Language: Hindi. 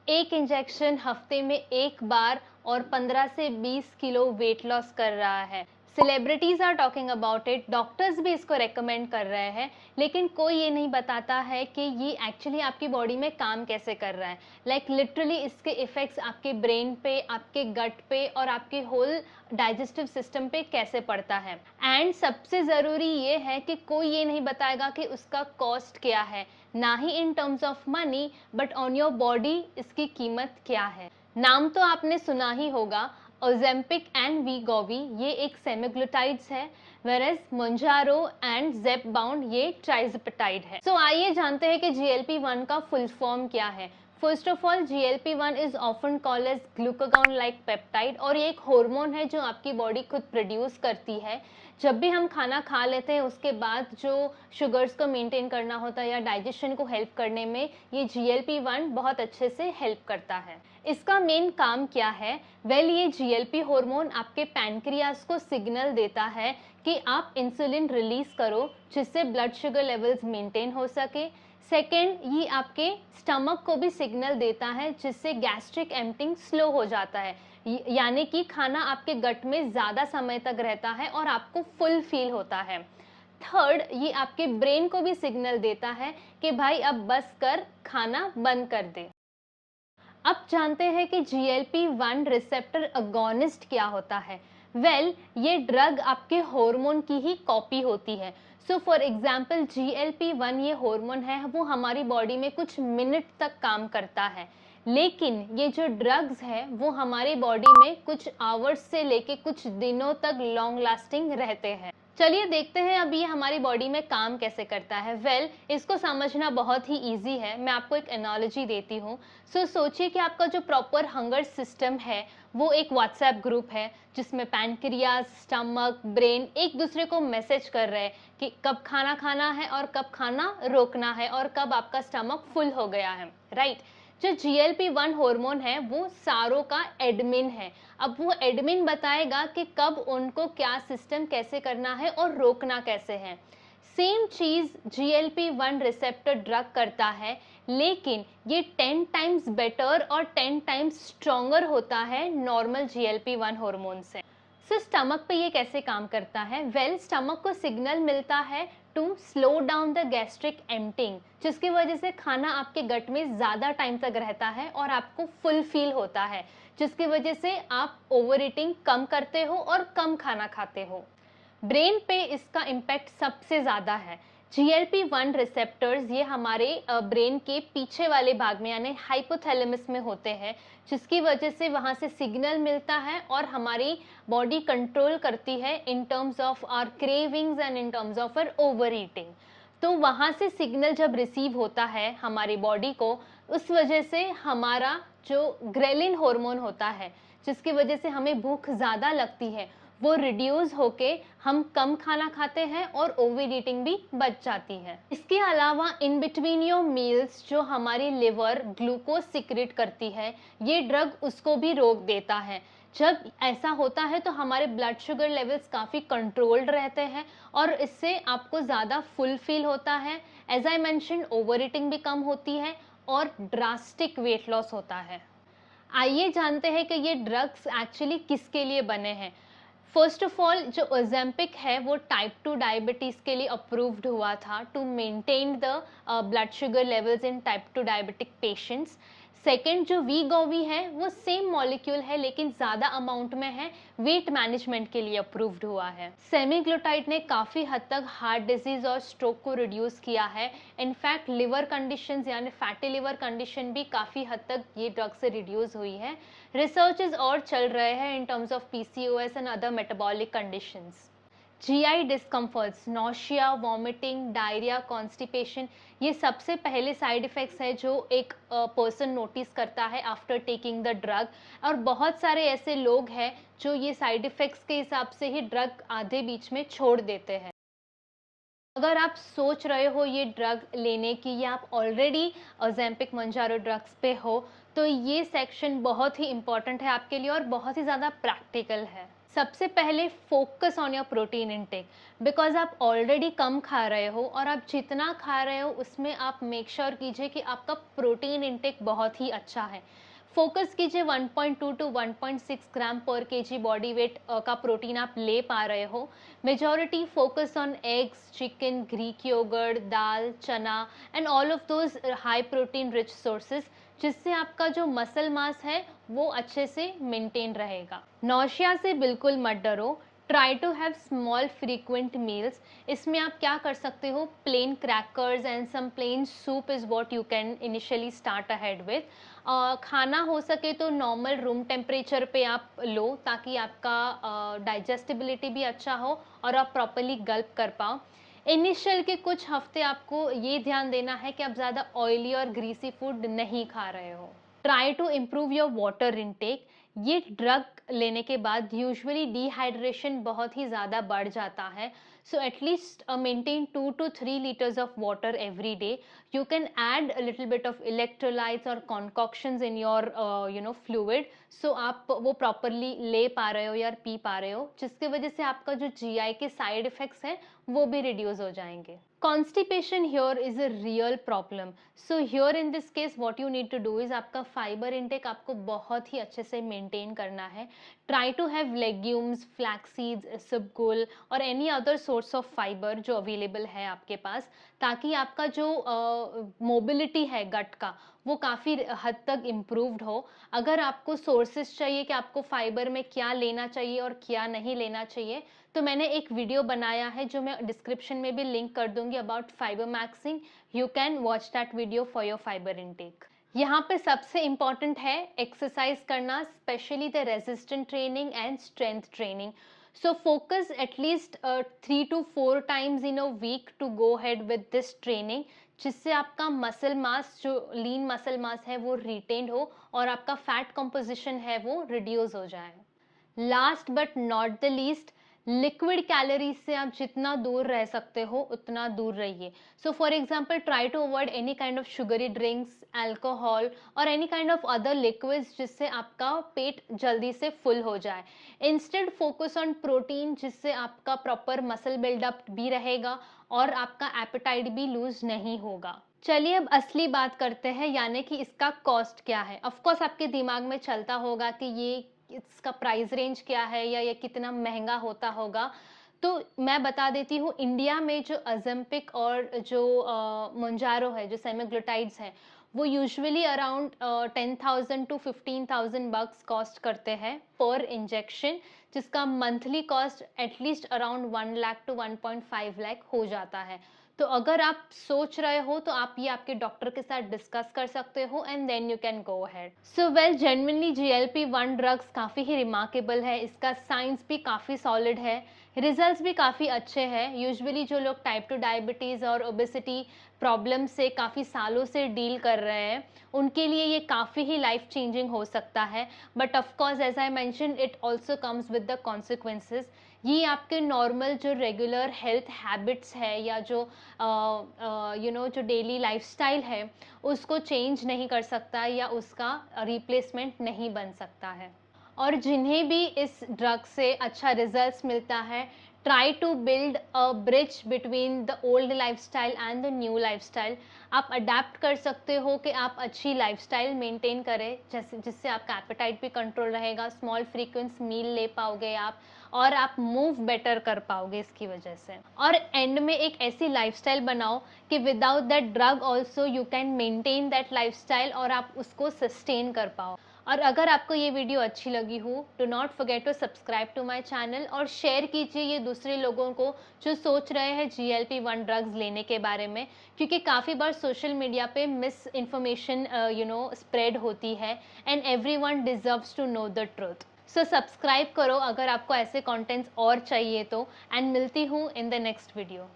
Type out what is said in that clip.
एक इंजेक्शन हफ्ते में एक बार और 15 से 20 किलो वेट लॉस कर रहा है। Celebrities are talking about it, doctors भी इसको रेकमेंड कर रहे हैं, लेकिन कोई ये नहीं बताता है कि ये एक्चुअली आपकी बॉडी में काम कैसे कर रहा है। लाइक लिटरली इसके इफेक्ट्स आपके ब्रेन पे, आपके गट पे और आपके होल डाइजेस्टिव सिस्टम पे कैसे पड़ता है। एंड सबसे ज़रूरी ये है कि कोई ये नहीं बताएगा कि उसका कॉस्ट क्या है, ना ही in terms of money but on your body इसकी कीमत क्या है। नाम तो आपने सुना ही होगा, ओजेम्पिक एंड वीगोवी ये एक सेमीग्लूटाइड्स है, वेरेस मोंजारो एंड जेपबाउंड ये ट्राइज़ेपेटाइड है। सो आइए जानते हैं कि GLP-1 का फुल फॉर्म क्या है। First of all, GLP-1 is often called as glucagon like peptide, और ये एक हार्मोन है जो आपकी बॉडी खुद प्रोड्यूस करती है। जब भी हम खाना खा लेते हैं उसके बाद जो शुगर्स को मेंटेन करना होता है या डाइजेशन को हेल्प करने में ये GLP-1 बहुत अच्छे से हेल्प करता है। इसका मेन काम क्या है? ये GLP हार्मोन आपके पैनक्रियाज को सिग्नल देता है कि आप इंसुलिन रिलीज करो, जिससे ब्लड शुगर लेवल्स मेंटेन हो सके। सेकेंड, ये आपके स्टमक को भी सिग्नल देता है, जिससे गैस्ट्रिक एम्प्टिंग स्लो हो जाता है, यानी कि खाना आपके गट में ज़्यादा समय तक रहता है और आपको फुल फील होता है। थर्ड, ये आपके ब्रेन को भी सिग्नल देता है कि भाई अब बस कर, खाना बंद कर दे। अब जानते हैं कि GLP-1 रिसेप्टर अगोनिस्ट क्या होता है। ये ड्रग आपके हार्मोन की ही कॉपी होती है। सो फॉर एग्जाम्पल, GLP-1 ये हार्मोन है, वो हमारी बॉडी में कुछ मिनट तक काम करता है, लेकिन ये जो ड्रग्स है वो हमारी बॉडी में कुछ आवर्स से लेके कुछ दिनों तक लॉन्ग लास्टिंग रहते हैं। चलिए देखते हैं अब ये हमारी बॉडी में काम कैसे करता है। इसको समझना बहुत ही इजी है। मैं आपको एक एनालॉजी देती हूँ। सोचिए कि आपका जो प्रॉपर हंगर सिस्टम है वो एक व्हाट्सएप ग्रुप है, जिसमें पैनक्रियाज, स्टमक, ब्रेन एक दूसरे को मैसेज कर रहे हैं कि कब खाना खाना है और कब खाना रोकना है और कब आपका स्टमक फुल हो गया है, राइट। जो GLP-1 हार्मोन है वो सारों का एडमिन है। अब वो एडमिन बताएगा कि कब उनको क्या सिस्टम कैसे करना है और रोकना कैसे है। सेम चीज GLP-1 रिसेप्टर ड्रग करता है, लेकिन ये 10 टाइम्स बेटर और 10 टाइम्स स्ट्रॉन्गर होता है नॉर्मल GLP-1 हार्मोन से। स्टमक पे ये कैसे काम करता है? स्टमक को सिग्नल मिलता है to slow down the gastric emptying, जिसकी वजह से खाना आपके गट में ज़्यादा टाइम तक रहता है और आपको फुल फील होता है, जिसकी वजह से आप ओवर ईटिंग कम करते हो और कम खाना खाते हो। ब्रेन पे इसका इम्पैक्ट सबसे ज़्यादा है। GLP-1 रिसेप्टर्स ये हमारे ब्रेन के पीछे वाले भाग में यानी हाइपोथैलेमस में होते हैं, जिसकी वजह से वहाँ से सिग्नल मिलता है और हमारी बॉडी कंट्रोल करती है in terms of our cravings and in terms of our over eating. तो वहाँ से सिग्नल जब रिसीव होता है हमारी बॉडी को, उस वजह से हमारा जो ग्रेलिन हार्मोन होता है, जिसकी वजह से हमें भूख ज़्यादा लगती है, वो रिड्यूस होके हम कम खाना खाते हैं और ओवर ईटिंग भी बच जाती है। इसके अलावा इन बिटवीन योर मील्स जो हमारी लिवर ग्लूकोज सिक्रेट करती है, ये ड्रग उसको भी रोक देता है। जब ऐसा होता है तो हमारे ब्लड शुगर लेवल्स काफ़ी कंट्रोल्ड रहते हैं और इससे आपको ज़्यादा फुल फील होता है। As I mention, over eating भी कम होती है और ड्रास्टिक वेट लॉस होता है। आइए जानते हैं कि ये ड्रग्स एक्चुअली किसके लिए बने हैं। फर्स्ट ऑफ ऑल, जो ओजेम्पिक है वो टाइप 2 डायबिटीज़ के लिए अप्रूव्ड हुआ था to maintain the blood sugar levels in type 2 diabetic patients. Second, जो वीगोवी है वो सेम मॉलिक्यूल है लेकिन ज़्यादा अमाउंट में है, वेट मैनेजमेंट के लिए अप्रूव्ड हुआ है। सेमीग्लूटाइड ने काफ़ी हद तक हार्ट डिजीज़ और स्ट्रोक को रिड्यूस किया है। इनफैक्ट लिवर कंडीशंस यानी फैटी लिवर कंडीशन भी काफ़ी हद तक ये ड्रग से रिड्यूस हुई है। रिसर्चेज और चल रहे हैं इन terms of PCOS and other metabolic conditions. GI discomforts, nausea, vomiting, diarrhoea, constipation, ये सबसे पहले साइड इफ़ेक्ट्स है जो एक पर्सन नोटिस करता है आफ्टर टेकिंग द ड्रग। और बहुत सारे ऐसे लोग हैं जो ये साइड इफ़ेक्ट्स के हिसाब से ही ड्रग आधे बीच में छोड़ देते हैं। अगर आप सोच रहे हो ये ड्रग लेने की या आप ऑलरेडी ओजेम्पिक, मोंजारो ड्रग्स पे हो, तो ये सेक्शन बहुत ही इम्पॉर्टेंट है आपके लिए और बहुत ही ज़्यादा प्रैक्टिकल है। सबसे पहले focus on your protein intake, because आप ऑलरेडी कम खा रहे हो और आप जितना खा रहे हो उसमें आप मेक श्योर कीजिए कि आपका प्रोटीन इनटेक बहुत ही अच्छा है। फोकस कीजिए 1.2 टू 1.6 ग्राम पर केजी बॉडी वेट का प्रोटीन आप ले पा रहे हो। Majority focus on eggs, chicken, Greek yogurt, dal, chana and all of those high protein rich sources, जिससे आपका जो मसल मास है वो अच्छे से मेंटेन रहेगा। नौशिया से बिल्कुल मत डरो। Try to have small frequent meals. इसमें आप क्या कर सकते हो, plain crackers and some plain soup is what you can initially start ahead with. खाना हो सके तो नॉर्मल रूम टेम्परेचर पे आप लो, ताकि आपका डाइजेस्टिबिलिटी भी अच्छा हो और आप प्रॉपरली गल्प कर पाओ। इनिशियल के कुछ हफ्ते आपको ये ध्यान देना है कि आप ज़्यादा ऑयली और ग्रीसी फूड नहीं खा रहे हो। Try to improve your water intake. ये ड्रग लेने के बाद यूजुअली डिहाइड्रेशन बहुत ही ज़्यादा बढ़ जाता है, so at least maintain 2 to 3 liters of water every day. You can add a little bit of electrolytes or concoctions in your fluid, so आप वो properly ले पा रहे हो या पी पा रहे हो, जिसकी वजह से आपका जो GI के साइड इफेक्ट्स हैं वो भी रिड्यूस हो जाएंगे। Constipation here is a real problem. So here in this case what you need to do is आपका फाइबर इनटेक आपको बहुत ही अच्छे से मेंटेन करना है। Try to have legumes, flax seeds, isabgol और any other source of fibre जो अवेलेबल है आपके पास, ताकि आपका जो मोबिलिटी है गट का वो काफ़ी हद तक इम्प्रूव्ड हो। अगर आपको सोर्सेज चाहिए कि आपको फाइबर में क्या लेना चाहिए और क्या नहीं लेना चाहिए, तो मैंने एक वीडियो बनाया है जो मैं डिस्क्रिप्शन में भी लिंक कर दूंगी about fibre maxing. You can watch that video for your fibre intake. यहाँ पे सबसे इम्पॉर्टेंट है एक्सरसाइज करना, specially the resistant training and strength training. So focus at least 3 to 4 times in a week to go ahead with this training, जिससे आपका मसल मास, जो लीन मसल मास है वो रिटेन्ड हो और आपका फैट कंपोजिशन है वो रिड्यूस हो जाए। Last but not the least, liquid calories से आप जितना दूर रह सकते हो उतना दूर रहिए। So for example try to avoid any kind of sugary drinks, alcohol और any kind of other liquids जिससे आपका पेट जल्दी से फुल हो जाए। इंस्टेड फोकस ऑन प्रोटीन, जिससे आपका प्रॉपर मसल बिल्डअप भी रहेगा और आपका एपेटाइट भी लूज नहीं होगा। चलिए अब असली बात करते हैं, यानी कि इसका कॉस्ट क्या है। ऑफकोर्स आपके दिमाग में चलता होगा कि ये इसका प्राइस रेंज क्या है या ये कितना महंगा होता होगा। तो मैं बता देती हूँ, इंडिया में जो अजम्पिक और जो मोंजारो है, जो सेमीग्लूटाइड्स हैं, वो usually around 10,000 to 15,000 bucks cost करते हैं पर इंजेक्शन, जिसका monthly cost at least around 1 lakh to 1.5 lakh हो जाता है। तो अगर आप सोच रहे हो तो आप ये आपके डॉक्टर के साथ डिस्कस कर सकते हो and then you can go ahead. So well, genuinely GLP-1 drugs काफ़ी ही रिमार्केबल है, इसका साइंस भी काफ़ी सॉलिड है, रिजल्ट्स भी काफ़ी अच्छे हैं। यूजुअली जो लोग टाइप 2 डायबिटीज़ और ओबेसिटी प्रॉब्लम से काफ़ी सालों से डील कर रहे हैं, उनके लिए ये काफ़ी ही लाइफ चेंजिंग हो सकता है। But of course as I mention, it also comes with the consequences. ये आपके नॉर्मल जो रेगुलर हेल्थ हैबिट्स है या जो जो डेली लाइफस्टाइल है उसको चेंज नहीं कर सकता या उसका रिप्लेसमेंट नहीं बन सकता है। और जिन्हें भी इस ड्रग से अच्छा रिजल्ट्स मिलता है, try to build a bridge between the old lifestyle and the new lifestyle. आप अडेप्ट कर सकते हो कि आप अच्छी लाइफस्टाइल मेंटेन करें, जैसे जिससे आपका एपेटाइट भी कंट्रोल रहेगा, स्मॉल फ्रीक्वेंस मील ले पाओगे आप, और आप मूव बेटर कर पाओगे इसकी वजह से। और एंड में एक ऐसी लाइफस्टाइल बनाओ कि without that drug also you can maintain that lifestyle और आप उसको सस्टेन कर पाओ। और अगर आपको ये वीडियो अच्छी लगी हो, do not forget to subscribe to my channel और शेयर कीजिए ये दूसरे लोगों को जो सोच रहे हैं GLP-1 ड्रग्स लेने के बारे में, क्योंकि काफ़ी बार सोशल मीडिया पे मिस इन्फॉर्मेशन स्प्रेड होती है and everyone deserves to know the truth. So subscribe करो अगर आपको ऐसे कंटेंट्स और चाहिए तो, एंड मिलती हूँ इन द नेक्स्ट वीडियो।